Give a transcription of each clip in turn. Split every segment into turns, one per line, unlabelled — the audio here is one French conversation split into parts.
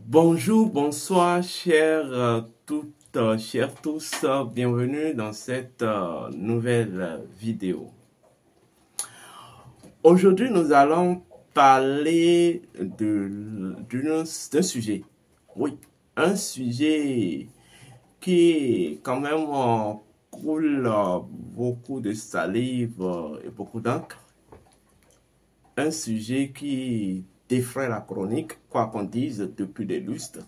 Bonjour, bonsoir, chers toutes, chers tous, bienvenue dans cette nouvelle vidéo. Aujourd'hui, nous allons parler d'un sujet. Oui, un sujet qui quand même coule beaucoup de salive et beaucoup d'encre. Un sujet qui défraie la chronique, quoi qu'on dise depuis des lustres,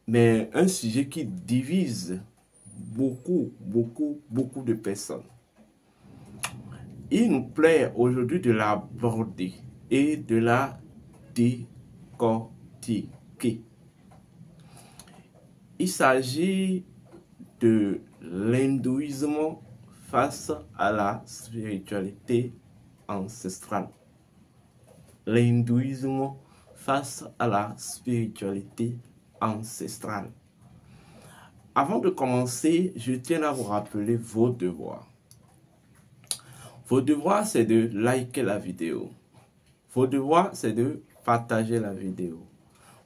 mais un sujet qui divise beaucoup de personnes. Il nous plaît aujourd'hui de l'aborder et de la décortiquer. Il s'agit de l'hindouisme face à la spiritualité ancestrale. L'hindouisme face à la spiritualité ancestrale. Avant de commencer, je tiens à vous rappeler vos devoirs. Vos devoirs, c'est de liker la vidéo. Vos devoirs, c'est de partager la vidéo.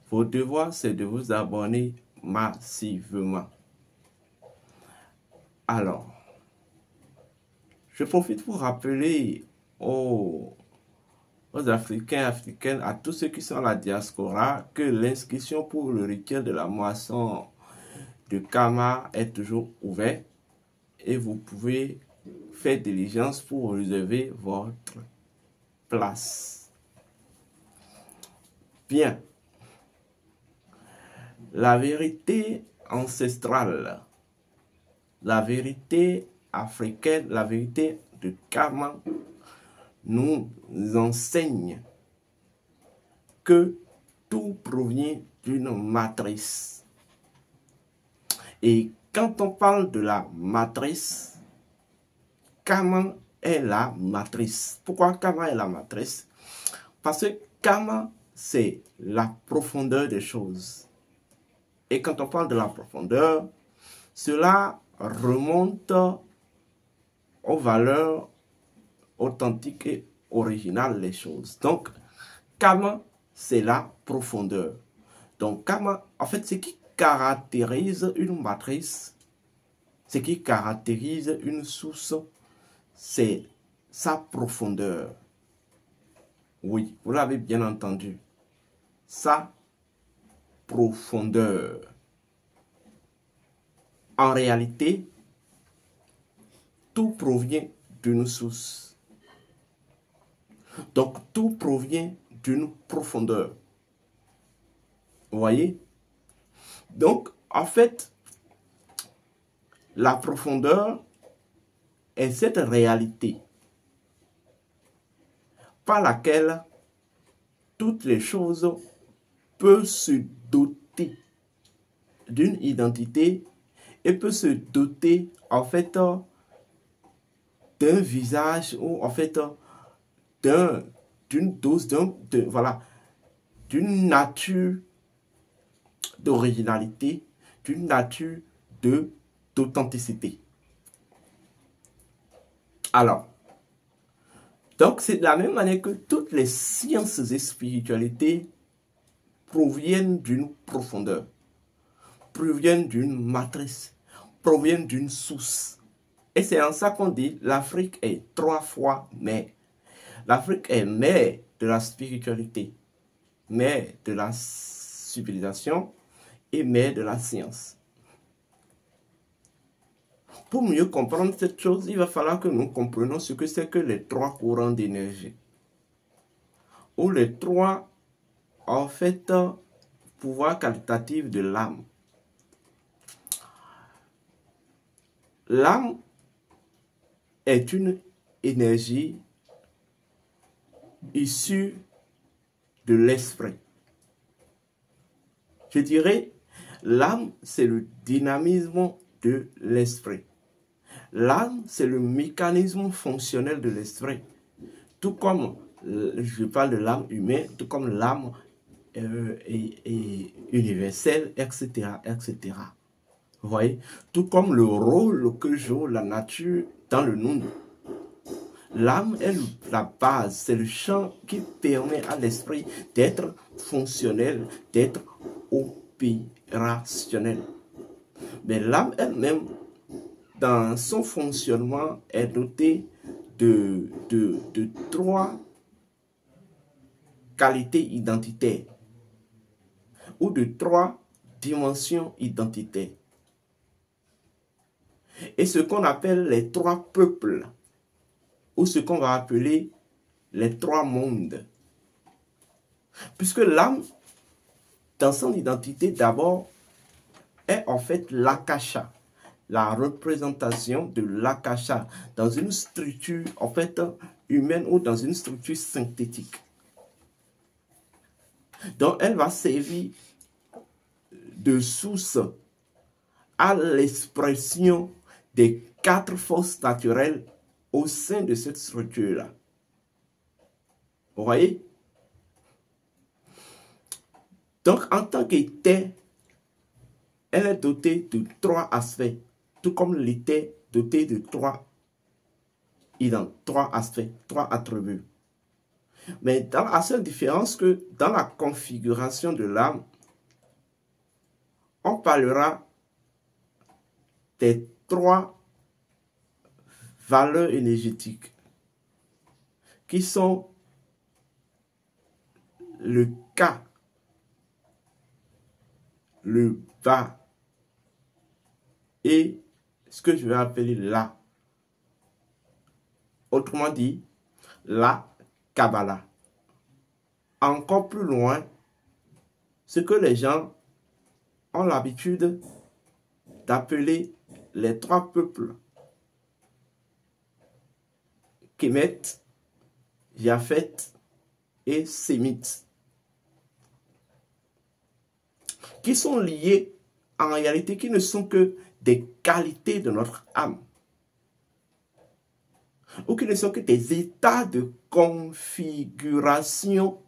Vos devoirs, c'est de vous abonner massivement. Alors, je profite pour rappeler aux Africains, Africaines, à tous ceux qui sont à la diaspora, que l'inscription pour le rituel de la moisson de Kama est toujours ouverte et vous pouvez faire diligence pour réserver votre place. Bien. La vérité ancestrale, la vérité africaine, la vérité de Kama nous enseigne que tout provient d'une matrice. Et quand on parle de la matrice, Kama est la matrice. Pourquoi Kama est la matrice? Parce que Kama, c'est la profondeur des choses. Et quand on parle de la profondeur, cela remonte aux valeurs authentiques et originales des choses. Donc, Kama, c'est la profondeur. Donc, Kama, en fait, ce qui caractérise une matrice, ce qui caractérise une source, c'est sa profondeur. Oui, vous l'avez bien entendu. Sa profondeur. En réalité, tout provient d'une source. Donc, tout provient d'une profondeur. Vous voyez? Donc, en fait, la profondeur est cette réalité par laquelle toutes les choses peuvent se doter d'une identité et peut se doter en fait d'un visage ou en fait d'une dose, d'une nature d'originalité, d'une nature d'authenticité. Alors, donc c'est de la même manière que toutes les sciences et spiritualités proviennent d'une profondeur, proviennent d'une matrice, proviennent d'une source. Et c'est en ça qu'on dit l'Afrique est 3 fois mère. L'Afrique est mère de la spiritualité, mère de la civilisation et mère de la science. Pour mieux comprendre cette chose, il va falloir que nous comprenions ce que c'est que les 3 courants d'énergie. Ou les 3, en fait, pouvoirs qualitatifs de l'âme. L'âme est une énergie issue de l'esprit. Je dirais, l'âme, c'est le dynamisme de l'esprit. L'âme, c'est le mécanisme fonctionnel de l'esprit. Tout comme, je parle de l'âme humaine, tout comme l'âme universelle, etc., etc. Vous voyez? Tout comme le rôle que joue la nature dans le monde. L'âme est la base, c'est le champ qui permet à l'esprit d'être fonctionnel, d'être opérationnel. Mais l'âme elle-même, dans son fonctionnement, est dotée de trois qualités identitaires ou de trois dimensions identitaires. Et ce qu'on appelle les trois peuples, ou ce qu'on va appeler les trois mondes. Puisque l'âme, dans son identité d'abord, est en fait l'akasha, la représentation de l'akasha dans une structure en fait humaine ou dans une structure synthétique. Donc elle va servir de source à l'expression des quatre forces naturelles au sein de cette structure-là. Vous voyez? Donc, en tant qu'éther, elle est dotée de trois aspects, tout comme l'éther doté de trois aspects, trois attributs. Mais dans la seule différence que dans la configuration de l'âme, on parlera des trois valeurs énergétiques qui sont le Ka, le Ba et ce que je vais appeler la. Autrement dit, la Kabbalah. Encore plus loin, ce que les gens ont l'habitude d'appeler les trois peuples. Kémet, Japhet et Sémite, qui sont liés en réalité, qui ne sont que des qualités de notre âme, ou qui ne sont que des états de configuration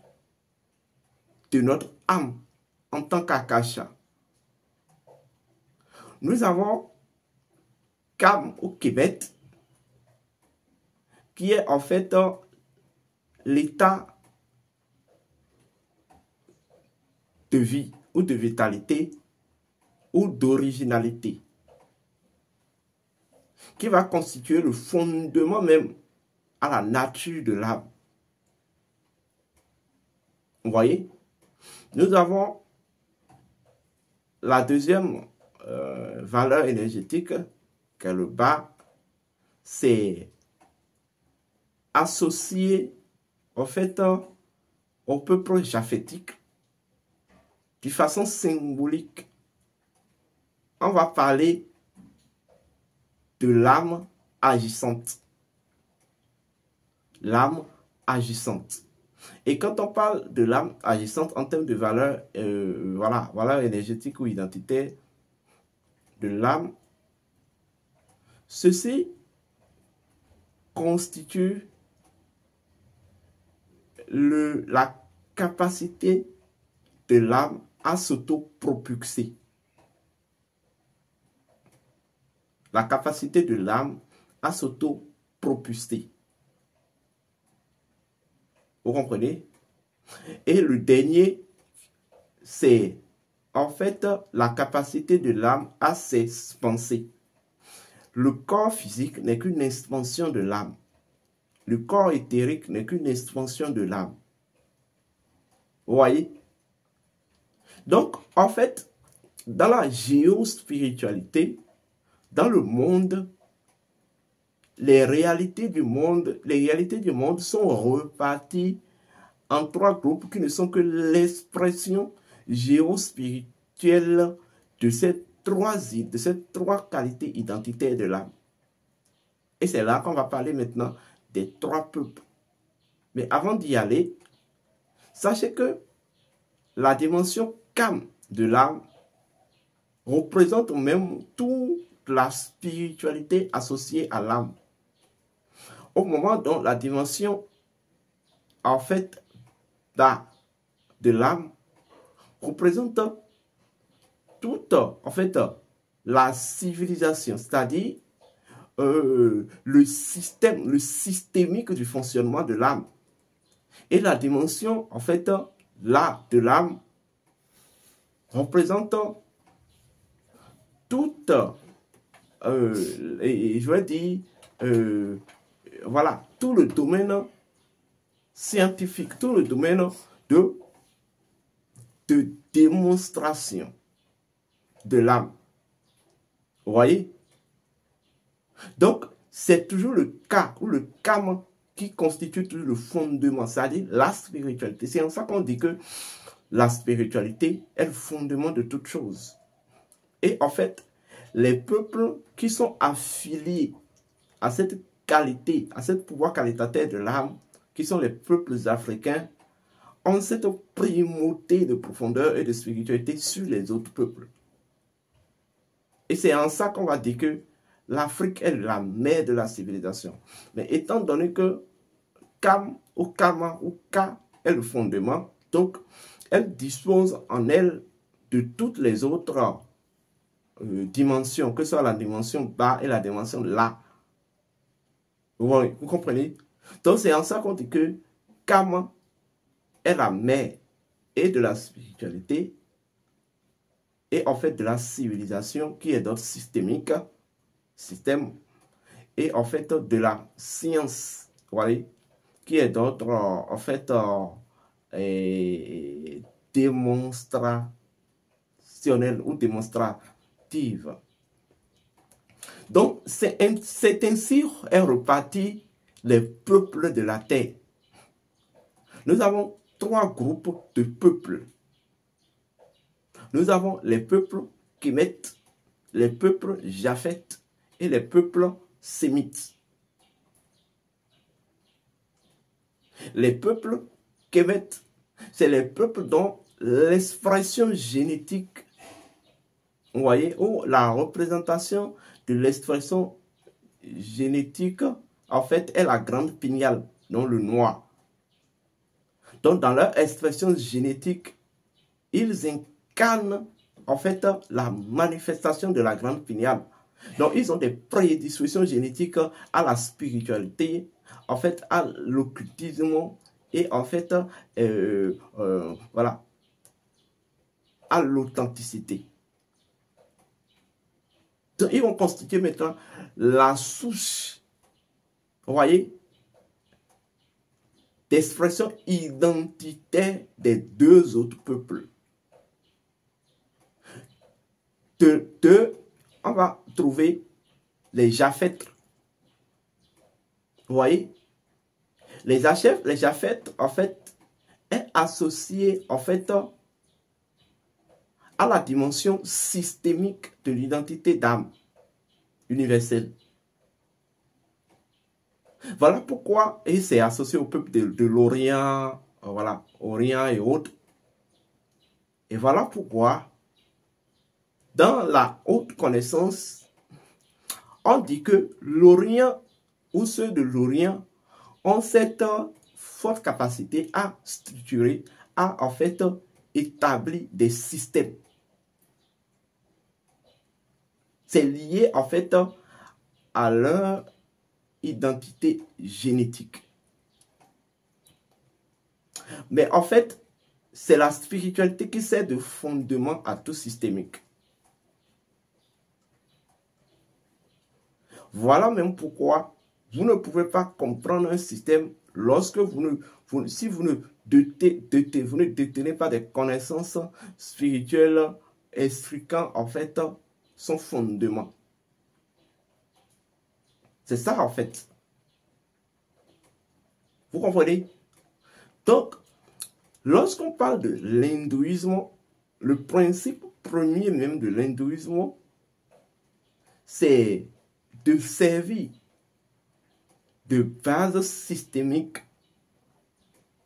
de notre âme en tant qu'akasha. Nous avons Kam ou Kémet, qui est en fait l'état de vie ou de vitalité ou d'originalité, qui va constituer le fondement même à la nature de l'âme. Vous voyez? Nous avons la deuxième valeur énergétique, qui est le Ba, c'est associé en fait au peuple japhétique de façon symbolique. On va parler de l'âme agissante. L'âme agissante. Et quand on parle de l'âme agissante en termes de valeur, valeur énergétique ou identitaire de l'âme, ceci constitue la capacité de l'âme à s'auto-propulser. La capacité de l'âme à s'auto-propulser. Vous comprenez? Et le dernier, c'est en fait la capacité de l'âme à s'expanser. Le corps physique n'est qu'une expansion de l'âme. Le corps éthérique n'est qu'une expansion de l'âme. Vous voyez? Donc, en fait, dans la géospiritualité, dans le monde, les réalités du monde sont reparties en trois groupes qui ne sont que l'expression géospirituelle de ces trois qualités identitaires de l'âme. Et c'est là qu'on va parler maintenant des trois peuples. Mais avant d'y aller, sachez que la dimension Kam de l'âme représente même toute la spiritualité associée à l'âme. Au moment dont la dimension, en fait, de l'âme représente toute, en fait, la civilisation, c'est-à-dire le système, le systémique du fonctionnement de l'âme. Et la dimension, en fait, là, de l'âme, représente toute, et je vais dire, voilà, tout le domaine scientifique, tout le domaine de démonstration de l'âme. Vous voyez? Donc, c'est toujours le cas ou le karma qui constitue toujours le fondement, c'est-à-dire la spiritualité. C'est en ça qu'on dit que la spiritualité est le fondement de toute chose. Et en fait, les peuples qui sont affiliés à cette qualité, à ce pouvoir qualitatif de l'âme, qui sont les peuples africains, ont cette primauté de profondeur et de spiritualité sur les autres peuples. Et c'est en ça qu'on va dire que l'Afrique est la mère de la civilisation. Mais étant donné que Kam ou Kama ou Ka est le fondement, donc elle dispose en elle de toutes les autres dimensions, que ce soit la dimension bas et la dimension là. Vous comprenez? Donc c'est en ça qu'on dit que Kama est la mère et de la spiritualité et en fait de la civilisation qui est d'autres systémique, système, et en fait de la science, vous voyez, qui est d'autres en fait démonstrationnelle ou démonstrative. Donc c'est ainsi est reparti les peuples de la terre. Nous avons trois groupes de peuples. Nous avons les peuples kémètes, les peuples japhètes et les peuples sémites. Les peuples kémètes, c'est les peuples dont l'expression génétique, vous voyez, ou la représentation de l'expression génétique, en fait, est la grande pignale, non le noir. Donc, dans leur expression génétique, ils incarnent, en fait, la manifestation de la grande pignale. Donc, ils ont des prédispositions génétiques à la spiritualité, en fait, à l'occultisme et, en fait, voilà, à l'authenticité. Donc, ils vont constituer maintenant la souche, vous voyez, d'expression identitaire des deux autres peuples. On va trouver les Japhètes. Vous voyez, les Japhètes, en fait, est associé, en fait, à la dimension systémique de l'identité d'âme universelle. Voilà pourquoi, et c'est associé au peuple de l'Orient, voilà, Orient et autres. Et voilà pourquoi, dans la haute connaissance, on dit que l'Orient ou ceux de l'Orient ont cette forte capacité à structurer, à en fait établir des systèmes. C'est lié en fait à leur identité génétique. Mais en fait, c'est la spiritualité qui sert de fondement à tout systémique. Voilà même pourquoi vous ne pouvez pas comprendre un système lorsque si vous ne détenez pas des connaissances spirituelles expliquant en fait son fondement. C'est ça en fait. Vous comprenez? Donc, lorsqu'on parle de l'hindouisme, le principe premier même de l'hindouisme, c'est de servir de base systémique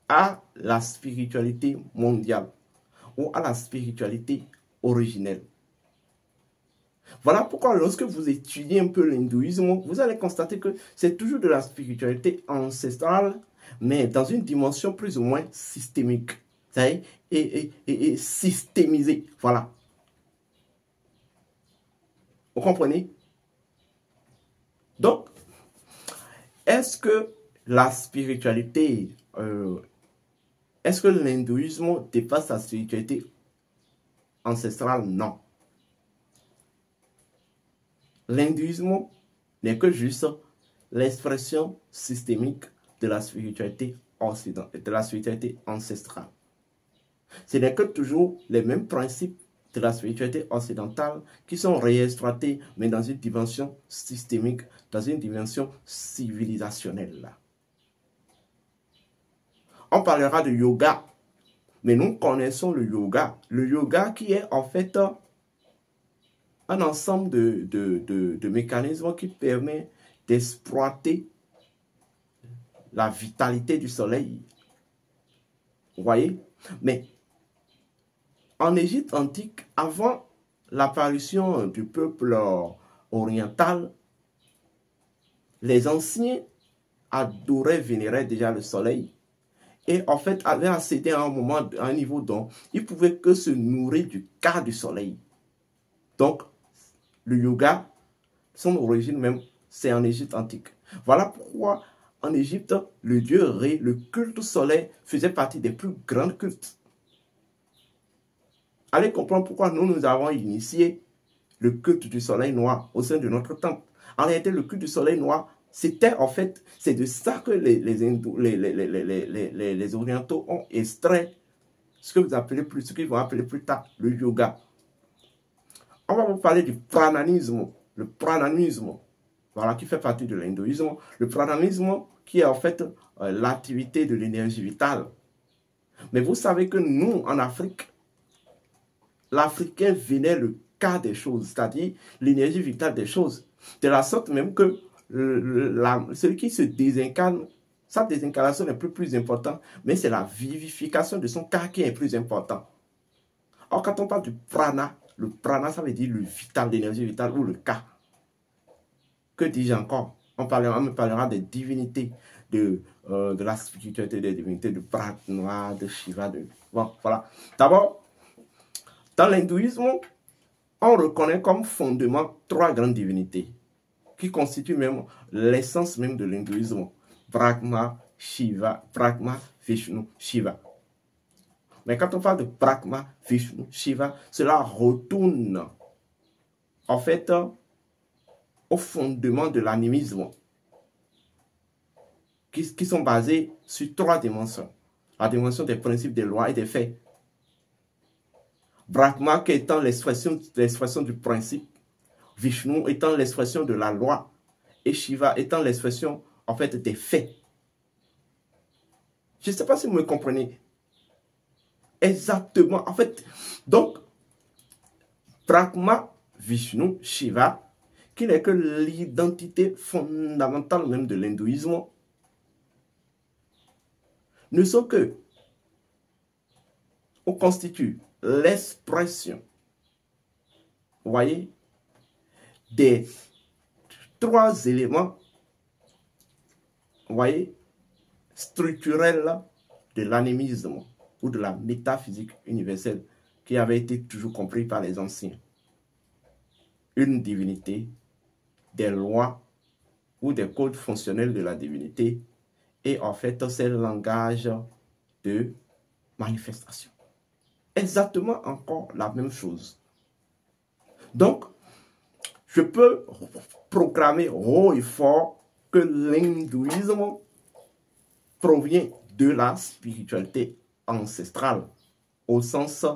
à la spiritualité mondiale ou à la spiritualité originelle. Voilà pourquoi lorsque vous étudiez un peu l'hindouisme, vous allez constater que c'est toujours de la spiritualité ancestrale, mais dans une dimension plus ou moins systémique, et systémisée. Voilà. Vous comprenez? Donc, est-ce que la spiritualité, est-ce que l'hindouisme dépasse la spiritualité ancestrale? Non. L'hindouisme n'est que juste l'expression systémique de la spiritualité occidentale, de la spiritualité ancestrale. Ce n'est que toujours les mêmes principes de la spiritualité occidentale qui sont réexploités, mais dans une dimension systémique, dans une dimension civilisationnelle. On parlera de yoga, mais nous connaissons le yoga. Le yoga qui est en fait un ensemble de mécanismes qui permet d'exploiter la vitalité du soleil. Vous voyez? Mais en Égypte antique, avant l'apparition du peuple oriental, les anciens adoraient, vénéraient déjà le soleil et en fait avaient accédé à un moment, à un niveau dont ils ne pouvaient que se nourrir du quart du soleil. Donc, le yoga, son origine même, c'est en Égypte antique. Voilà pourquoi en Égypte, le dieu Ré, le culte solaire, faisait partie des plus grands cultes. Allez comprendre pourquoi nous avons initié le culte du soleil noir au sein de notre temple. En réalité, le culte du soleil noir, c'était en fait, c'est de ça que les orientaux ont extrait ce que vous appelez plus, ce qu'ils vont appeler plus tard le yoga. On va vous parler du prananisme. Le prananisme, voilà, qui fait partie de l'hindouisme. Le prananisme qui est en fait l'activité de l'énergie vitale. Mais vous savez que nous, en Afrique, l'Africain vénère le cas des choses, c'est-à-dire l'énergie vitale des choses. De la sorte même que celui qui se désincarne, sa désincarnation n'est plus importante, mais c'est la vivification de son cas qui est plus important. Or, quand on parle du prana, le prana, ça veut dire le vital, l'énergie vitale ou le cas. Que dis-je encore? On me parlera des divinités, de la spiritualité des divinités, de Brahma, de Shiva. Bon, voilà. D'abord, dans l'hindouisme, on reconnaît comme fondement 3 grandes divinités qui constituent même l'essence même de l'hindouisme. Brahma, Shiva, Brahma, Vishnu, Shiva. Mais quand on parle de Brahma, Vishnu, Shiva, cela retourne en fait au fondement de l'animisme qui sont basés sur 3 dimensions. La dimension des principes, des lois et des faits. Brahma qui étant l'expression du principe, Vishnu étant l'expression de la loi et Shiva étant l'expression en fait des faits. Je ne sais pas si vous me comprenez. Exactement. En fait, donc, Brahma, Vishnu, Shiva, qui n'est que l'identité fondamentale même de l'hindouisme, ne sont que, on constitue l'expression, vous voyez, des 3 éléments, vous voyez, structurels de l'animisme ou de la métaphysique universelle qui avait été toujours compris par les anciens. Une divinité, des lois ou des codes fonctionnels de la divinité et en fait c'est le langage de manifestation. Exactement encore la même chose. Donc, je peux proclamer haut et fort que l'hindouisme provient de la spiritualité ancestrale, au sens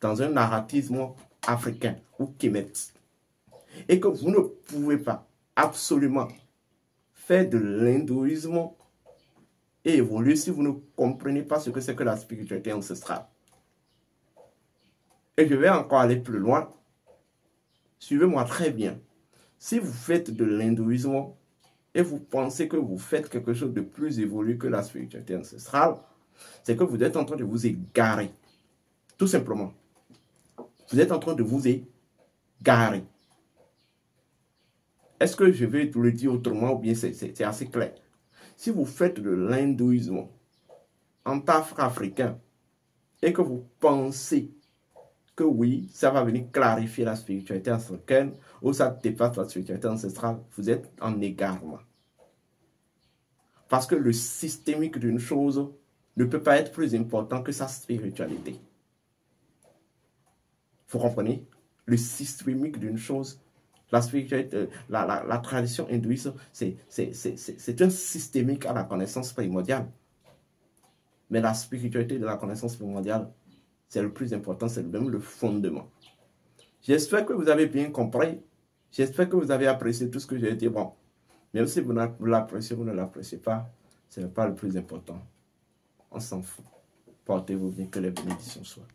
dans un narratisme africain ou kémet. Et que vous ne pouvez pas absolument faire de l'hindouisme et évoluer si vous ne comprenez pas ce que c'est que la spiritualité ancestrale. Et je vais encore aller plus loin. Suivez-moi très bien. Si vous faites de l'hindouisme et vous pensez que vous faites quelque chose de plus évolué que la spiritualité ancestrale, c'est que vous êtes en train de vous égarer. Tout simplement. Vous êtes en train de vous égarer. Est-ce que je vais le dire autrement ou bien c'est assez clair? Si vous faites de l'hindouisme en tant qu'Africain et que vous pensez que oui, ça va venir clarifier la spiritualité africaine ou ça dépasse la spiritualité ancestrale, vous êtes en égarement. Parce que le systémique d'une chose ne peut pas être plus important que sa spiritualité. Vous comprenez? Le systémique d'une chose, la spiritualité, la tradition hindouiste, c'est un systémique à la connaissance primordiale. Mais la spiritualité de la connaissance primordiale, c'est le plus important, c'est même le fondement. J'espère que vous avez bien compris. J'espère que vous avez apprécié tout ce que j'ai dit. Bon, même si vous l'appréciez ou vous ne l'appréciez pas, ce n'est pas le plus important. On s'en fout. Portez-vous bien, que les bénédictions soient.